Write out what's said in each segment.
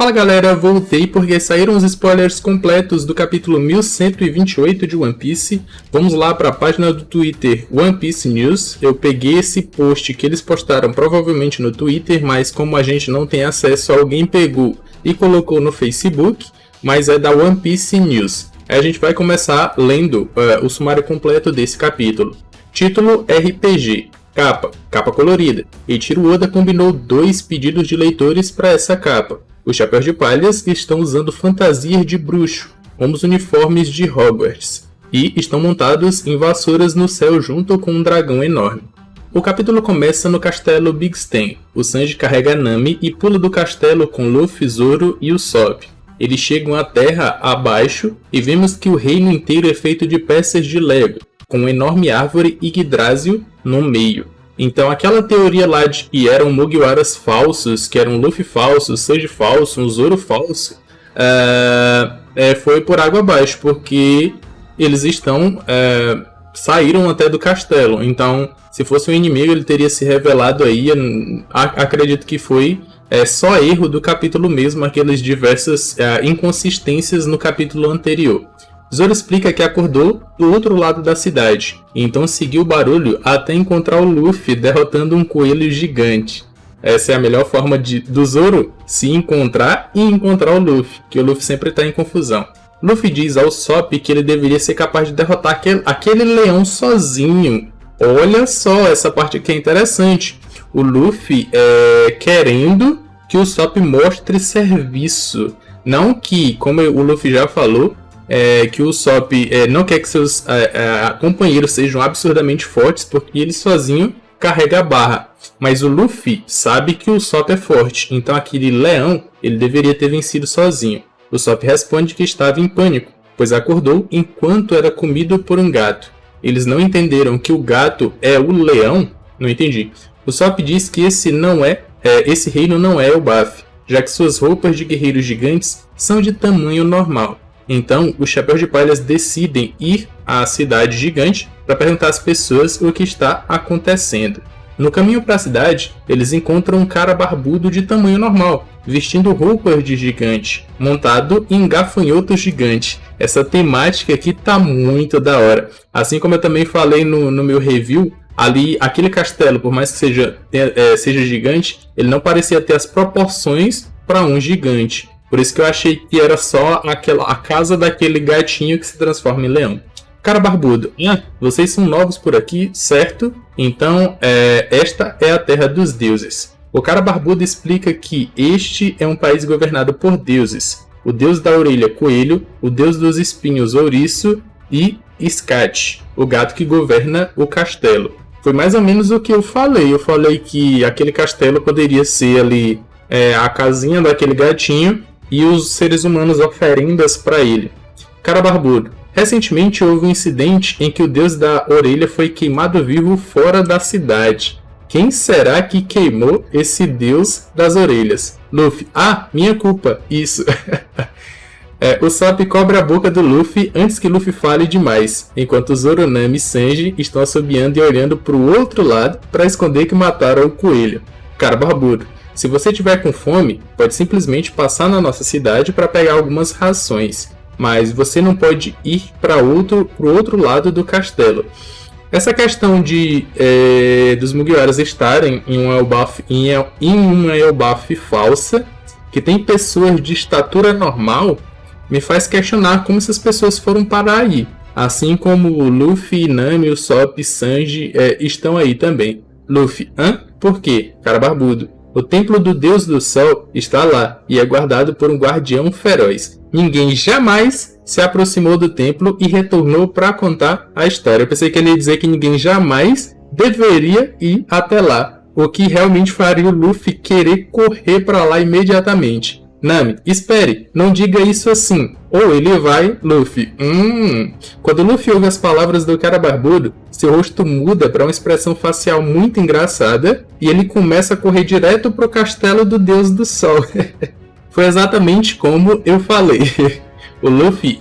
Fala galera, voltei porque saíram os spoilers completos do capítulo 1128 de One Piece. Vamos lá para a página do Twitter One Piece News. Eu peguei esse post que eles postaram provavelmente no Twitter, mas como a gente não tem acesso, alguém pegou e colocou no Facebook, mas é da One Piece News. Aí a gente vai começar lendo o sumário completo desse capítulo. Título RPG. Capa colorida. Eiichiro Oda combinou 2 pedidos de leitores para essa capa. Os Chapéus de Palhas estão usando fantasias de bruxo, como os uniformes de Hogwarts, e estão montados em vassouras no céu junto com um dragão enorme. O capítulo começa no castelo Big Stan. O Sanji carrega Nami e pula do castelo com Luffy, Zoro e Usopp. Eles chegam à terra abaixo e vemos que o reino inteiro é feito de peças de Lego, com uma enorme árvore Yggdrasil no meio. Então aquela teoria lá de que eram Mugiwaras falsos, que eram Luffy falso, Sanji falso, um Zoro falso, foi por água abaixo, porque eles saíram até do castelo. Então, se fosse um inimigo, ele teria se revelado aí. Acredito que foi só erro do capítulo mesmo, aquelas diversas inconsistências no capítulo anterior. Zoro explica que acordou do outro lado da cidade, então seguiu o barulho até encontrar o Luffy derrotando um coelho gigante. Essa é a melhor forma do Zoro se encontrar e encontrar o Luffy, que o Luffy sempre está em confusão. Luffy diz ao Usopp que ele deveria ser capaz de derrotar aquele leão sozinho. Olha só, essa parte aqui é interessante. O Luffy querendo que o Usopp mostre serviço. Não que, como o Luffy já falou, que o Usopp não quer que seus companheiros sejam absurdamente fortes, porque ele sozinho carrega a barra. Mas o Luffy sabe que o Usopp é forte, então aquele leão ele deveria ter vencido sozinho. O Usopp responde que estava em pânico, pois acordou enquanto era comido por um gato. Eles não entenderam que o gato é o leão? Não entendi. O Usopp diz que esse reino não é o Baf, já que suas roupas de guerreiros gigantes são de tamanho normal. Então, os Chapéus de Palhas decidem ir à cidade gigante para perguntar às pessoas o que está acontecendo. No caminho para a cidade, eles encontram um cara barbudo de tamanho normal, vestindo roupas de gigante, montado em gafanhoto gigante. Essa temática aqui tá muito da hora. Assim como eu também falei no meu review, ali aquele castelo, por mais que seja gigante, ele não parecia ter as proporções para um gigante. Por isso que eu achei que era só a casa daquele gatinho que se transforma em leão. Cara barbudo, vocês são novos por aqui, certo? Então, esta é a terra dos deuses. O cara barbudo explica que este é um país governado por deuses. O deus da orelha, coelho, o deus dos espinhos, ouriço, e Scat, o gato que governa o castelo. Foi mais ou menos o que eu falei. Eu falei que aquele castelo poderia ser ali a casinha daquele gatinho, e os seres humanos oferendas para ele. Cara barbudo. Recentemente houve um incidente em que o deus da orelha foi queimado vivo fora da cidade. Quem será que queimou esse deus das orelhas? Luffy. Minha culpa. Isso. O Usopp cobre a boca do Luffy antes que Luffy fale demais, enquanto Zoro, Nami e Sanji estão assobiando e olhando para o outro lado para esconder que mataram o coelho. Cara barbudo. Se você tiver com fome, pode simplesmente passar na nossa cidade para pegar algumas rações, mas você não pode ir para o outro lado do castelo. Essa questão dos Mugiwaras estarem em uma Elbaf falsa, que tem pessoas de estatura normal, me faz questionar como essas pessoas foram parar aí, assim como Luffy, Nami, Usopp e Sanji estão aí também. Luffy, por quê? Cara barbudo. O templo do Deus do Sol está lá e é guardado por um guardião feroz. Ninguém jamais se aproximou do templo e retornou para contar a história. Eu pensei que ele ia dizer que ninguém jamais deveria ir até lá, o que realmente faria o Luffy querer correr para lá imediatamente. Nami, espere, não diga isso assim. Ou ele vai, Luffy. Quando Luffy ouve as palavras do cara barbudo, seu rosto muda para uma expressão facial muito engraçada e ele começa a correr direto pro castelo do Deus do Sol. Foi exatamente como eu falei. O Luffy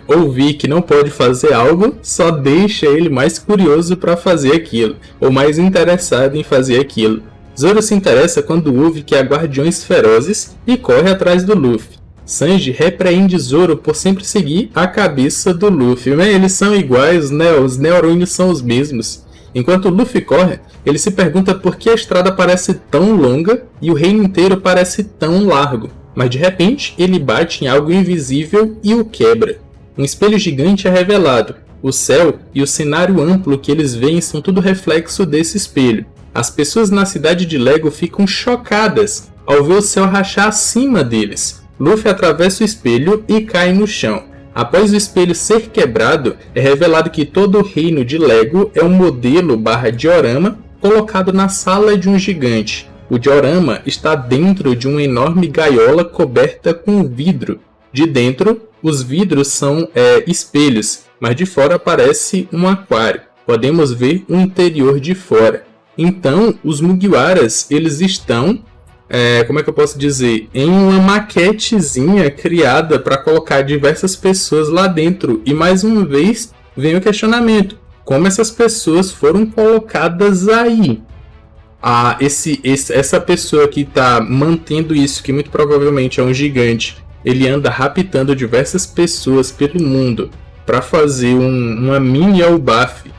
ouvir que não pode fazer algo só deixa ele mais curioso para fazer aquilo, ou mais interessado em fazer aquilo. Zoro se interessa quando ouve que há guardiões ferozes e corre atrás do Luffy. Sanji repreende Zoro por sempre seguir a cabeça do Luffy. Eles são iguais, né? Os neurônios são os mesmos. Enquanto o Luffy corre, ele se pergunta por que a estrada parece tão longa e o reino inteiro parece tão largo. Mas de repente, ele bate em algo invisível e o quebra. Um espelho gigante é revelado. O céu e o cenário amplo que eles veem são tudo reflexo desse espelho. As pessoas na cidade de Lego ficam chocadas ao ver o céu rachar acima deles. Luffy atravessa o espelho e cai no chão. Após o espelho ser quebrado, é revelado que todo o reino de Lego é um modelo / diorama colocado na sala de um gigante. O diorama está dentro de uma enorme gaiola coberta com vidro. De dentro, os vidros são espelhos, mas de fora parece um aquário. Podemos ver o interior de fora. Então, os Mugiwaras, eles estão, como é que eu posso dizer, em uma maquetezinha criada para colocar diversas pessoas lá dentro. E mais uma vez, vem o questionamento: como essas pessoas foram colocadas aí? Essa pessoa que está mantendo isso, que muito provavelmente é um gigante, ele anda raptando diversas pessoas pelo mundo para fazer uma mini Elbaf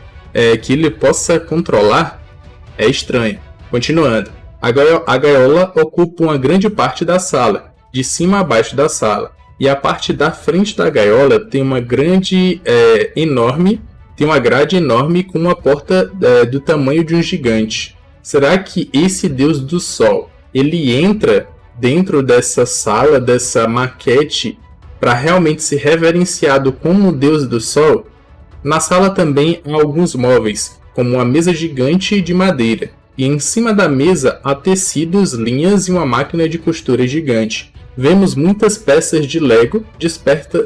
que ele possa controlar. É estranho. Continuando. A gaiola ocupa uma grande parte da sala, de cima a baixo da sala. E a parte da frente da gaiola tem uma grade enorme com uma porta do tamanho de um gigante. Será que esse deus do sol, ele entra dentro dessa sala, dessa maquete, para realmente ser reverenciado como o deus do sol? Na sala também há alguns móveis, como uma mesa gigante de madeira, e em cima da mesa há tecidos, linhas e uma máquina de costura gigante. Vemos muitas peças de Lego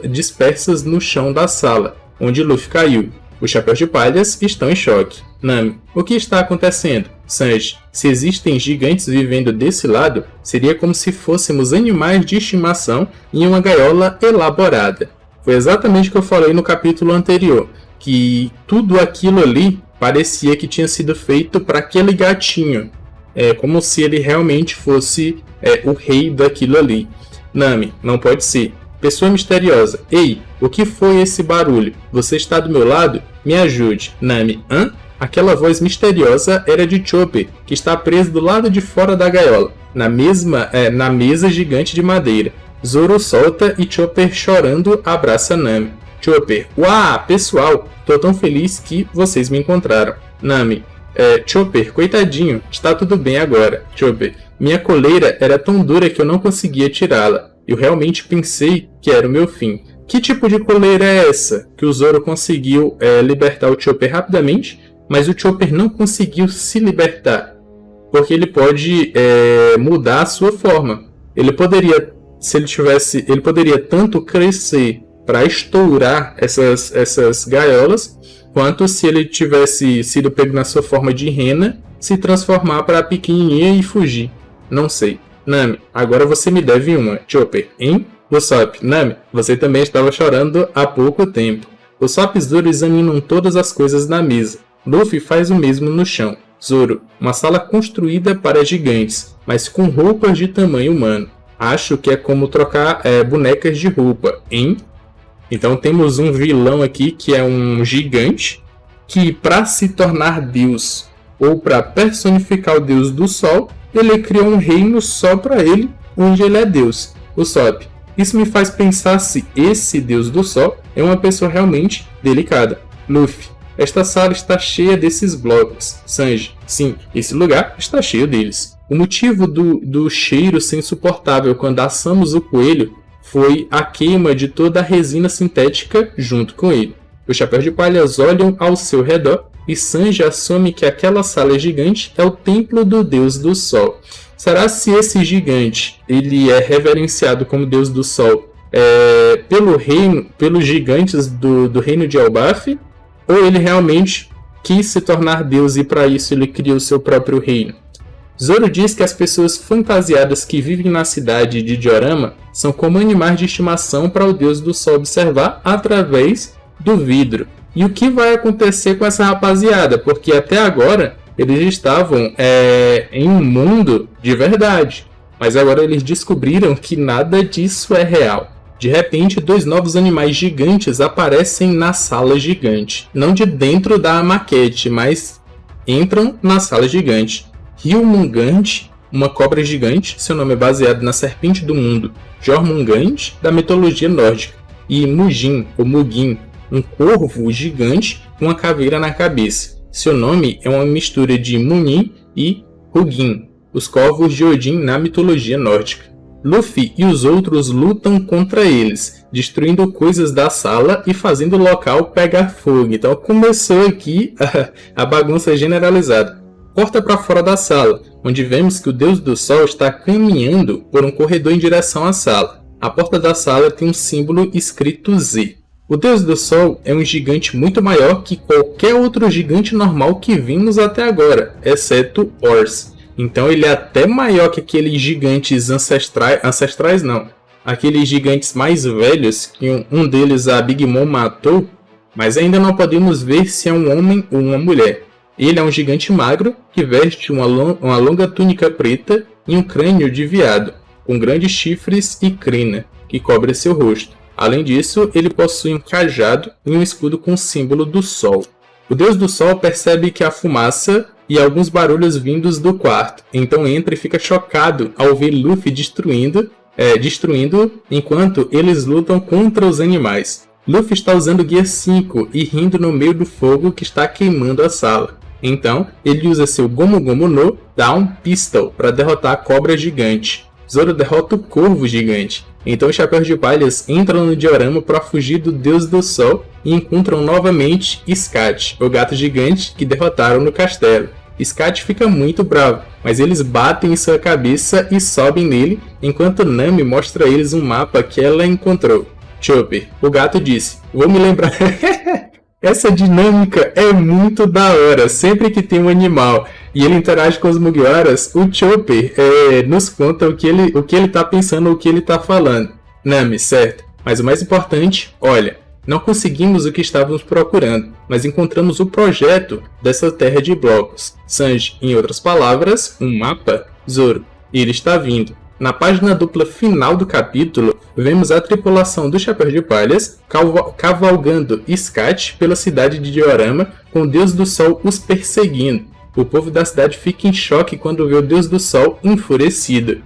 dispersas no chão da sala, onde Luffy caiu. Os Chapéus de Palhas estão em choque. Nami, o que está acontecendo? Sanji, se existem gigantes vivendo desse lado, seria como se fôssemos animais de estimação em uma gaiola elaborada. Foi exatamente o que eu falei no capítulo anterior, que tudo aquilo ali parecia que tinha sido feito para aquele gatinho. É como se ele realmente fosse o rei daquilo ali. Nami, não pode ser. Pessoa misteriosa. Ei, o que foi esse barulho? Você está do meu lado? Me ajude. Nami, hã? Aquela voz misteriosa era de Chopper, que está preso do lado de fora da gaiola, na mesa gigante de madeira. Zoro solta e Chopper, chorando, abraça Nami. Chopper, uau, pessoal, tô tão feliz que vocês me encontraram. Nami, Chopper, coitadinho, está tudo bem agora. Chopper, minha coleira era tão dura que eu não conseguia tirá-la. Eu realmente pensei que era o meu fim. Que tipo de coleira é essa? Que o Zoro conseguiu libertar o Chopper rapidamente, mas o Chopper não conseguiu se libertar. Porque ele pode mudar a sua forma. Ele poderia, ele poderia tanto crescer para estourar essas gaiolas, quanto se ele tivesse sido pego na sua forma de rena, se transformar para pequenininha e fugir. Não sei. Nami, agora você me deve uma. Chopper, hein? Usopp, Nami, você também estava chorando há pouco tempo. Usopp e Zoro examinam todas as coisas na mesa. Luffy faz o mesmo no chão. Zoro, uma sala construída para gigantes, mas com roupas de tamanho humano. Acho que é como trocar bonecas de roupa, hein? Então temos um vilão aqui que é um gigante, que para se tornar Deus, ou para personificar o Deus do Sol, ele criou um reino só para ele, onde ele é Deus. Usopp, isso me faz pensar se esse Deus do Sol é uma pessoa realmente delicada. Luffy, esta sala está cheia desses blocos. Sanji, sim, esse lugar está cheio deles. O motivo do cheiro ser insuportável quando assamos o coelho foi a queima de toda a resina sintética junto com ele. Os Chapéus de Palhas olham ao seu redor e Sanji assume que aquela sala gigante é o templo do Deus do Sol. Será se esse gigante ele é reverenciado como Deus do Sol pelos gigantes do reino de Elbaf? Ou ele realmente quis se tornar Deus e para isso ele criou seu próprio reino? Zoro diz que as pessoas fantasiadas que vivem na cidade de Diorama são como animais de estimação para o Deus do Sol observar através do vidro. E o que vai acontecer com essa rapaziada? Porque até agora eles estavam em um mundo de verdade. Mas agora eles descobriram que nada disso é real. De repente, 2 novos animais gigantes aparecem na sala gigante. Não de dentro da maquete, mas entram na sala gigante. Jormungand, uma cobra gigante, seu nome é baseado na serpente do mundo, Jormungand, da mitologia nórdica. E Mugin, ou Mugin, um corvo gigante com uma caveira na cabeça. Seu nome é uma mistura de Munin e Hugin, os corvos de Odin na mitologia nórdica. Luffy e os outros lutam contra eles, destruindo coisas da sala e fazendo o local pegar fogo. Então começou aqui a bagunça generalizada. Corta para fora da sala, onde vemos que o Deus do Sol está caminhando por um corredor em direção à sala. A porta da sala tem um símbolo escrito Z. O Deus do Sol é um gigante muito maior que qualquer outro gigante normal que vimos até agora, exceto Ors. Então ele é até maior que aqueles gigantes ancestrais não. Aqueles gigantes mais velhos, que um deles a Big Mom matou, mas ainda não podemos ver se é um homem ou uma mulher. Ele é um gigante magro que veste uma longa túnica preta e um crânio de veado, com grandes chifres e crina, que cobre seu rosto. Além disso, ele possui um cajado e um escudo com o símbolo do Sol. O Deus do Sol percebe que há fumaça e alguns barulhos vindos do quarto, então entra e fica chocado ao ver Luffy destruindo enquanto eles lutam contra os animais. Luffy está usando o Gear 5 e rindo no meio do fogo que está queimando a sala. Então, ele usa seu Gomu Gomu no Down Pistol para derrotar a cobra gigante. Zoro derrota o corvo gigante. Então os Chapéus de Palhas entram no diorama para fugir do Deus do Sol e encontram novamente Scat, o gato gigante que derrotaram no castelo. Scat fica muito bravo, mas eles batem em sua cabeça e sobem nele, enquanto Nami mostra a eles um mapa que ela encontrou. Chopper, o gato disse, vou me lembrar... Essa dinâmica é muito da hora, sempre que tem um animal e ele interage com os Mugiwaras, o Chopper nos conta o que ele tá pensando, o que ele tá falando. Nami, certo, mas o mais importante, olha, não conseguimos o que estávamos procurando, mas encontramos o projeto dessa terra de blocos. Sanji, em outras palavras, um mapa. Zoro, ele está vindo. Na página dupla final do capítulo, vemos a tripulação do Chapéu de Palhas cavalgando Scat pela cidade de Diorama, com o Deus do Sol os perseguindo. O povo da cidade fica em choque quando vê o Deus do Sol enfurecido.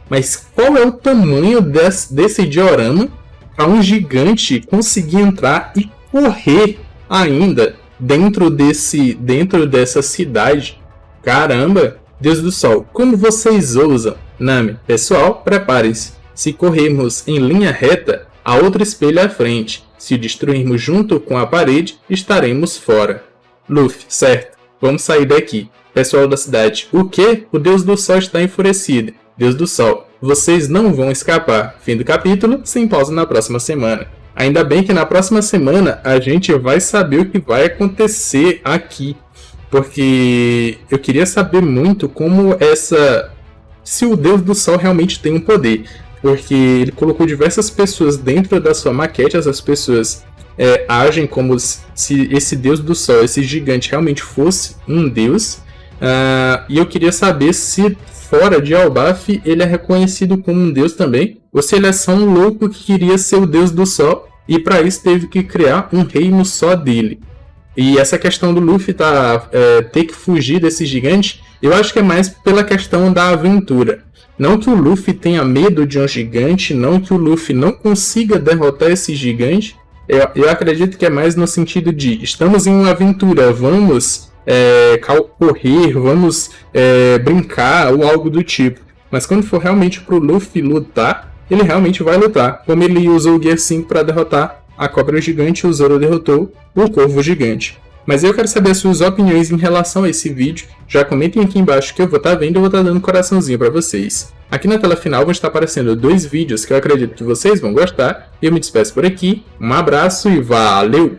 Mas qual é o tamanho desse diorama para um gigante conseguir entrar e correr ainda dentro dessa cidade? Caramba! Deus do Sol, como vocês ousam? Nami, pessoal, preparem-se. Se corrermos em linha reta, há outro espelho à frente. Se destruirmos junto com a parede, estaremos fora. Luffy, certo. Vamos sair daqui. Pessoal da cidade, o quê? O Deus do Sol está enfurecido. Deus do Sol, vocês não vão escapar. Fim do capítulo, sem pausa na próxima semana. Ainda bem que na próxima semana a gente vai saber o que vai acontecer aqui. Porque eu queria saber muito se o Deus do Sol realmente tem um poder. Porque ele colocou diversas pessoas dentro da sua maquete, essas pessoas agem como se esse Deus do Sol, esse gigante, realmente fosse um deus. E eu queria saber se fora de Elbaf ele é reconhecido como um deus também, ou se ele é só um louco que queria ser o Deus do Sol e para isso teve que criar um reino só dele. E essa questão do Luffy ter que fugir desse gigante, eu acho que é mais pela questão da aventura. Não que o Luffy tenha medo de um gigante, não que o Luffy não consiga derrotar esse gigante. Eu acredito que é mais no sentido de estamos em uma aventura, vamos correr, vamos brincar ou algo do tipo. Mas quando for realmente pro Luffy lutar, ele realmente vai lutar. Como ele usou o Gear 5 para derrotar a cobra gigante, o Zoro derrotou o corvo gigante. Mas eu quero saber as suas opiniões em relação a esse vídeo. Já comentem aqui embaixo que eu vou estar vendo e eu vou estar dando um coraçãozinho para vocês. Aqui na tela final vão estar aparecendo 2 vídeos que eu acredito que vocês vão gostar. Eu me despeço por aqui, um abraço e valeu!